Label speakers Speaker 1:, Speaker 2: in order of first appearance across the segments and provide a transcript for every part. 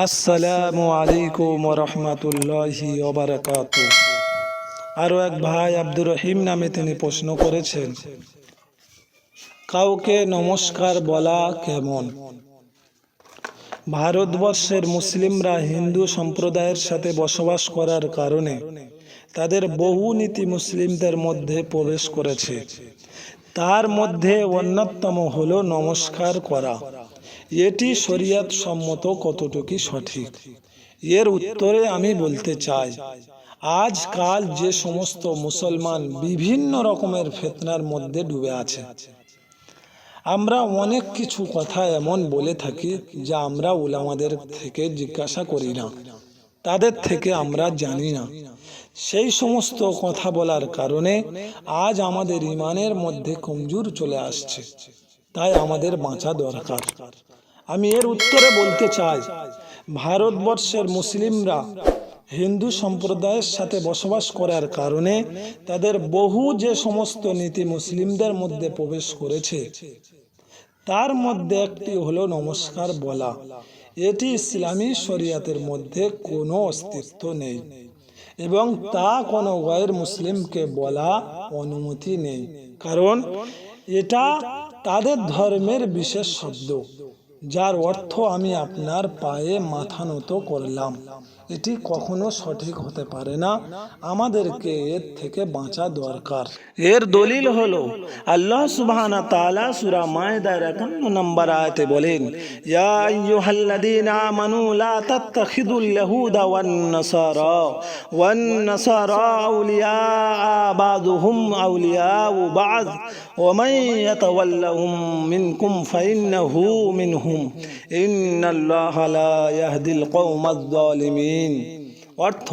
Speaker 1: আসসালামু আলাইকুম ওয়া রাহমাতুল্লাহি ওয়া বারাকাতুহু। আরও এক ভাই আব্দুর রহিম নামে তিনি প্রশ্ন করেছেন, কাউকে নমস্কার বলা কেমন? ভারতবর্ষের মুসলিমরা হিন্দু সম্প্রদায়ের সাথে বসবাস করার কারণে তাদের বহু নীতি মুসলিমদের মধ্যে প্রবেশ করেছে। তার মধ্যে অন্যতম হলো নমস্কার করা। এটি শরিয়ত সম্মত কতটুকু সঠিক? এর উত্তরে আমি বলতে চাই, আজকাল যে সমস্ত মুসলমান বিভিন্ন রকমের ফিতনার মধ্যে ডুবে আছে, আমরা অনেক কিছু কথা এমন বলে থাকি যা আমরা উলামাদের থেকে জিজ্ঞাসা করি না, তাদের থেকে আমরা জানি না। সেই সমস্ত কথা বলার কারণে আজ আমাদের ইমানের মধ্যে কমজোর চলে আসছে, তাই আমাদের বাঁচা দরকার। আমি এর উত্তরে বলতে চাই, ভারতবর্ষের মুসলিমরা হিন্দু সম্প্রদায়ের সাথে বসবাস করার কারণে তাদের বহু যে সমস্ত নীতি মুসলিমদের মধ্যে প্রবেশ করেছে, তার মধ্যে একটি হলো নমস্কার বলা। এটি ইসলামী শরিয়তের মধ্যে কোনো অস্তিত্ব নেই এবং তা কোনো গায়র মুসলিমকে বলা অনুমতি নেই, কারণ এটা তাদের ধর্মের বিশেষ শব্দ, যার অর্থ আমি আপনার পায়ে মাথা নত করলাম। এটি কখনো সঠিক হতে পারে না। আমাদেরকে এর থেকে বাঁচা দরকার। এর দলিল হলো আল্লাহ সুবহানাহু ওয়া তাআলা সূরা মায়েদার 51 নম্বর আয়াতে বলেন, ইয়া আইয়ুহাল্লাযীনা আমানু লা তাত্তাখিযুল ইয়াহুদা ওয়ান নাসারা আউলিয়া বাযুহুম আউলিয়াউ বা'দ ওয়া মান ইয়াতাওয়াল্লাহুম মিনকুম ফাইন্নাহু মিনহুম ইন্নাল্লাহা লা ইয়াহদিল কওমাজ যালিমিন। অর্থ,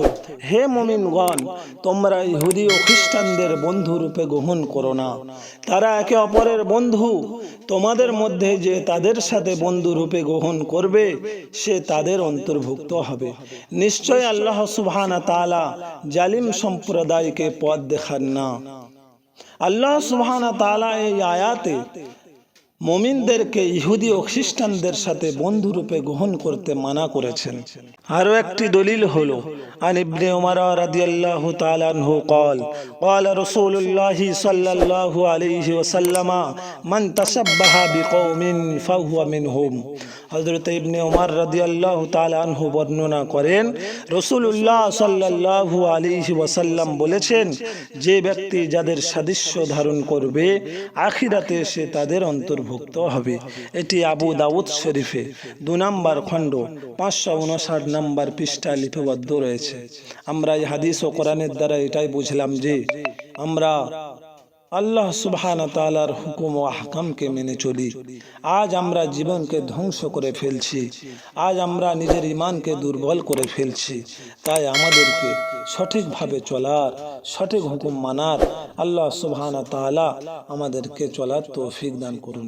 Speaker 1: হে মুমিনগণ, তোমরা ইহুদি ও খ্রিস্টানদের বন্ধু রূপে গ্রহণ করো না। তারা একে অপরের বন্ধু। তোমাদের মধ্যে যে তাদের সাথে বন্ধু রূপে গ্রহণ করবে সে তাদের অন্তর্ভুক্ত হবে। নিশ্চয় আল্লাহ সুবহানাহু ওয়া তাআলা জালিম সম্প্রদায়কে পথ দেখান না। আল্লাহ সুবহানাহু ওয়া তাআলা এই আয়াতে মুমিনদেরকে ইহুদি ও খ্রিস্টানদের সাথে বন্ধু রূপে গ্রহণ করতে মানা করেছেন। আরো একটি দলিল হলো আন ইবনে উমর রাদিয়াল্লাহু তাআলা আনহু قال قال رسول الله صلى الله عليه وسلم من تشبه بقوم فهو منهم। হযরত ইবনে উমর রাদিয়াল্লাহু তাআলা আনহু বর্ণনা করেন, রাসূলুল্লাহ সাল্লাল্লাহু আলাইহি ওয়াসাল্লাম বলেছেন, যে ব্যক্তি যাদের সাদৃশ্য ধারণ করবে আখিরাতে সে তাদের অন্তর্ভুক্ত হবে। এটি আবু দাউদ শরীফে 2 নম্বর খণ্ড 559 নম্বর পৃষ্ঠায় লিপিবদ্ধ রয়েছে। আমরা এই হাদিস ও কোরআনের দ্বারা এটাই বুঝলাম যে আমরা আল্লাহ সুবহানাহু ওয়া তাআলার হুকুম ও আহকামকে মেনে চলি। আজ আমরা জীবনকে ধ্বংস করে ফেলছি, আজ আমরা নিজের ঈমানকে দুর্বল করে ফেলছি। তাই আমাদেরকে সঠিকভাবে চলার, সঠিক হুকুম মানার আল্লাহ সুবহানাহু ওয়া তাআলা আমাদেরকে চলার তৌফিক দান করুন।